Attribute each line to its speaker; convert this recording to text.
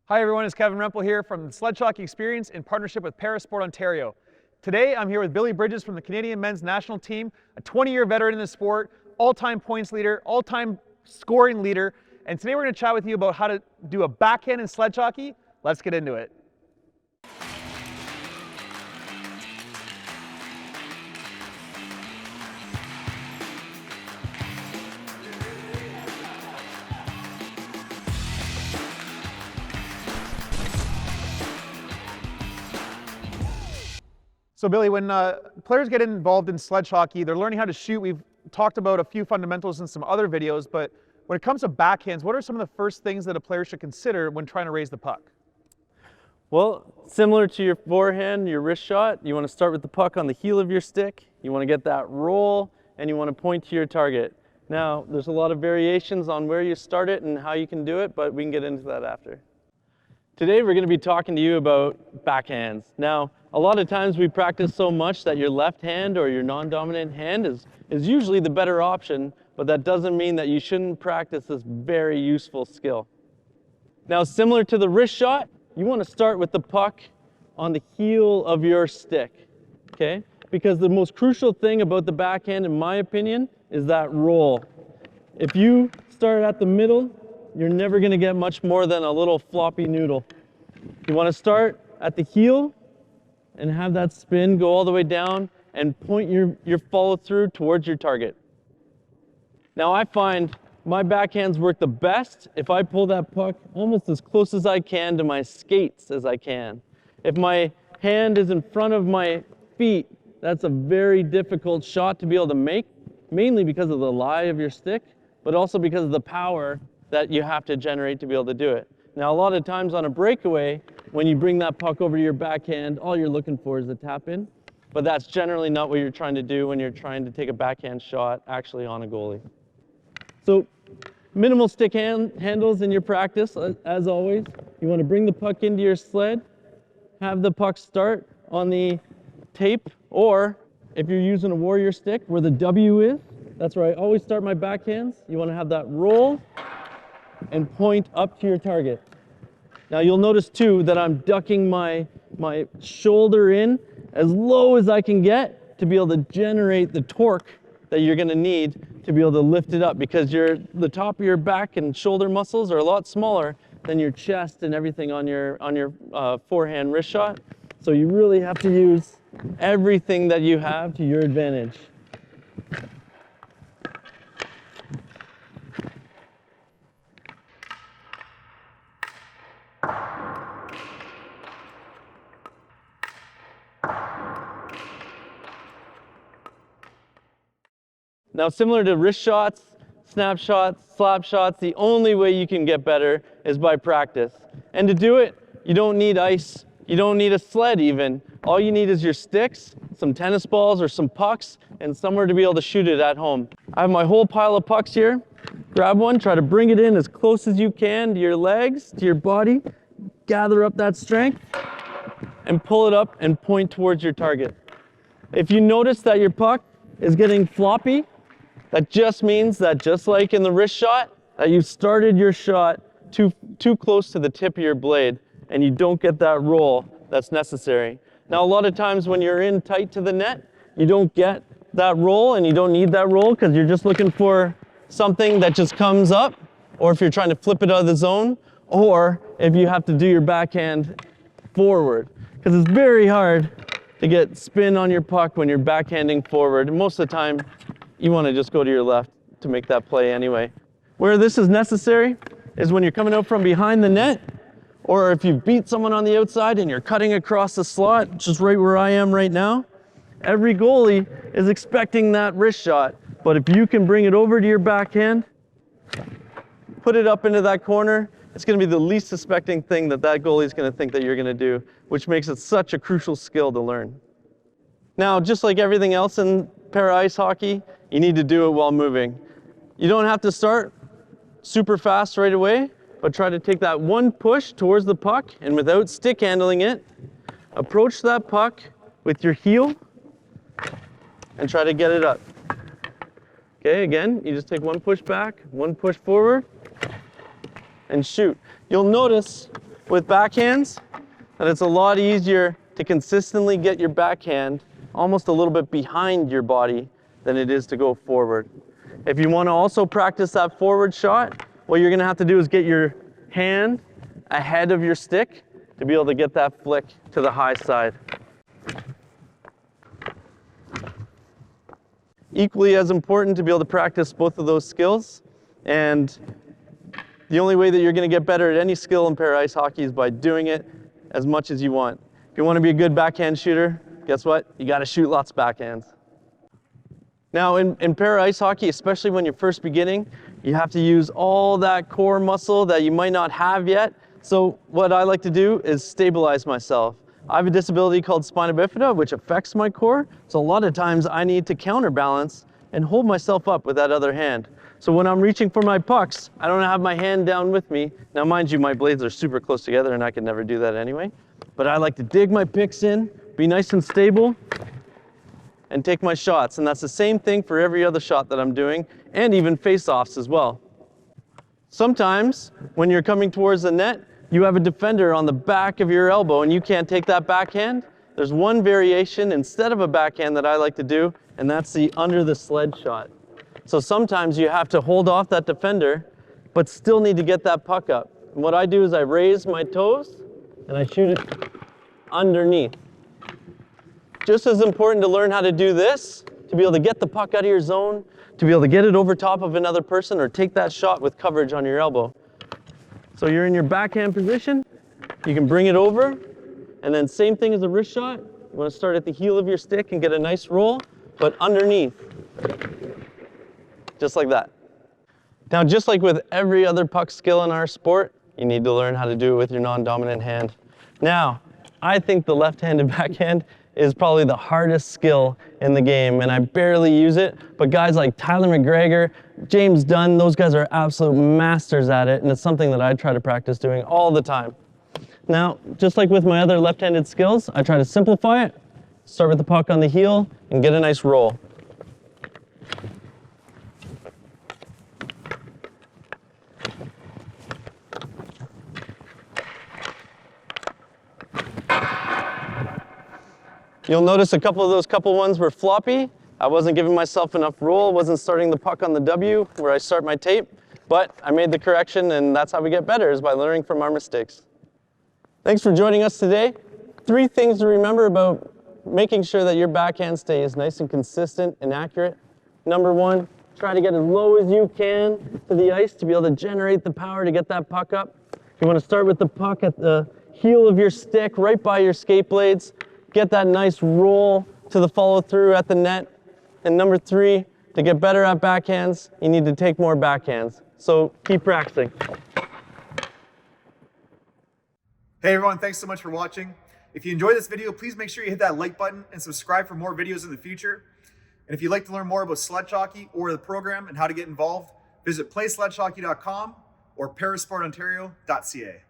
Speaker 1: Hi everyone, it's Kevin Rempel here from the Sledge Hockey Experience in partnership with ParaSport Ontario. Today I'm here with Billy Bridges from the Canadian men's national team, a 20-year veteran in the sport, all-time points leader, all-time scoring leader, and today we're going to chat with you about how to do a backhand in sledge hockey. Let's get into it. So Billy, when players get involved in sledge hockey, they're learning how to shoot. We've talked about a few fundamentals in some other videos, but when it comes to backhands, what are some of the first things that a player should consider when trying to raise the puck?
Speaker 2: Well, similar to your forehand, your wrist shot, you want to start with the puck on the heel of your stick. You want to get that roll, and you want to point to your target. Now, there's a lot of variations on where you start it and how you can do it, but we can get into that after. Today, we're going to be talking to you about backhands. Now, a lot of times we practice so much that your left hand or your non-dominant hand is usually the better option, but that doesn't mean that you shouldn't practice this very useful skill. Now, similar to the wrist shot, you want to start with the puck on the heel of your stick, okay? Because the most crucial thing about the backhand, in my opinion, is that roll. If you start at the middle, you're never going to get much more than a little floppy noodle. You want to start at the heel and have that spin go all the way down and point your follow through towards your target. Now I find my backhands work the best if I pull that puck almost as close as I can to my skates as I can. If my hand is in front of my feet, that's a very difficult shot to be able to make, mainly because of the lie of your stick, but also because of the power that you have to generate to be able to do it. Now, a lot of times on a breakaway, when you bring that puck over to your backhand, all you're looking for is a tap in, but that's generally not what you're trying to do when you're trying to take a backhand shot actually on a goalie. So, minimal stick handles in your practice, as always. You want to bring the puck into your sled, have the puck start on the tape, or if you're using a warrior stick where the W is, that's where I always start my backhands. You want to have that roll and point up to your target. Now you'll notice too that I'm ducking my shoulder in as low as I can get to be able to generate the torque that you're going to need to be able to lift it up, because the top of your back and shoulder muscles are a lot smaller than your chest and everything on your forehand wrist shot. So you really have to use everything that you have to your advantage. Now, similar to wrist shots, snap shots, slap shots, the only way you can get better is by practice. And to do it, you don't need ice, you don't need a sled even. All you need is your sticks, some tennis balls or some pucks, and somewhere to be able to shoot it at home. I have my whole pile of pucks here. Grab one, try to bring it in as close as you can to your legs, to your body. Gather up that strength and pull it up and point towards your target. If you notice that your puck is getting floppy, that just means that, just like in the wrist shot, that you started your shot too close to the tip of your blade and you don't get that roll that's necessary. Now, a lot of times when you're in tight to the net, you don't get that roll, and you don't need that roll because you're just looking for something that just comes up, or if you're trying to flip it out of the zone, or if you have to do your backhand forward, because it's very hard to get spin on your puck when you're backhanding forward. Most of the time, you want to just go to your left to make that play anyway. Where this is necessary is when you're coming out from behind the net, or if you beat someone on the outside and you're cutting across the slot, which is right where I am right now. Every goalie is expecting that wrist shot, but if you can bring it over to your backhand, put it up into that corner, it's going to be the least suspecting thing that goalie is going to think that you're going to do, which makes it such a crucial skill to learn. Now, just like everything else in para-ice hockey, you need to do it while moving. You don't have to start super fast right away, but try to take that one push towards the puck, and without stick handling it, approach that puck with your heel and try to get it up. Okay, again, you just take one push back, one push forward, and shoot. You'll notice with backhands that it's a lot easier to consistently get your backhand almost a little bit behind your body than it is to go forward. If you want to also practice that forward shot, what you're going to have to do is get your hand ahead of your stick to be able to get that flick to the high side. Equally as important to be able to practice both of those skills, and the only way that you're going to get better at any skill in para ice hockey is by doing it as much as you want. If you want to be a good backhand shooter, guess what? You got to shoot lots of backhands. Now in para ice hockey, especially when you're first beginning, you have to use all that core muscle that you might not have yet. So what I like to do is stabilize myself. I have a disability called spina bifida, which affects my core. So a lot of times I need to counterbalance and hold myself up with that other hand. So when I'm reaching for my pucks, I don't have my hand down with me. Now mind you, my blades are super close together and I could never do that anyway. But I like to dig my picks in, be nice and stable, and take my shots. And that's the same thing for every other shot that I'm doing, and even face-offs as well. Sometimes when you're coming towards the net, you have a defender on the back of your elbow and you can't take that backhand. There's one variation instead of a backhand that I like to do, and that's the under the sled shot. So sometimes you have to hold off that defender, but still need to get that puck up. And what I do is I raise my toes and I shoot it underneath. Just as important to learn how to do this, to be able to get the puck out of your zone, to be able to get it over top of another person or take that shot with coverage on your elbow. So you're in your backhand position, you can bring it over, and then same thing as the wrist shot. You want to start at the heel of your stick and get a nice roll, but underneath. Just like that. Now, just like with every other puck skill in our sport, you need to learn how to do it with your non-dominant hand. Now, I think the left-handed backhand is probably the hardest skill in the game, and I barely use it, but guys like Tyler McGregor, James Dunn, those guys are absolute masters at it, and it's something that I try to practice doing all the time. Now, just like with my other left-handed skills, I try to simplify it, start with the puck on the heel, and get a nice roll. You'll notice a couple of those ones were floppy. I wasn't giving myself enough roll, wasn't starting the puck on the W where I start my tape, but I made the correction, and that's how we get better, is by learning from our mistakes. Thanks for joining us today. 3 things to remember about making sure that your backhand stays nice and consistent and accurate. Number 1, try to get as low as you can to the ice to be able to generate the power to get that puck up. You want to start with the puck at the heel of your stick, right by your skate blades. Get that nice roll to the follow through at the net. And number 3, to get better at backhands, you need to take more backhands. So keep practicing.
Speaker 1: Hey everyone, thanks so much for watching. If you enjoyed this video, please make sure you hit that like button and subscribe for more videos in the future. And if you'd like to learn more about sledge hockey or the program and how to get involved, visit playsledgehockey.com or parasportontario.ca.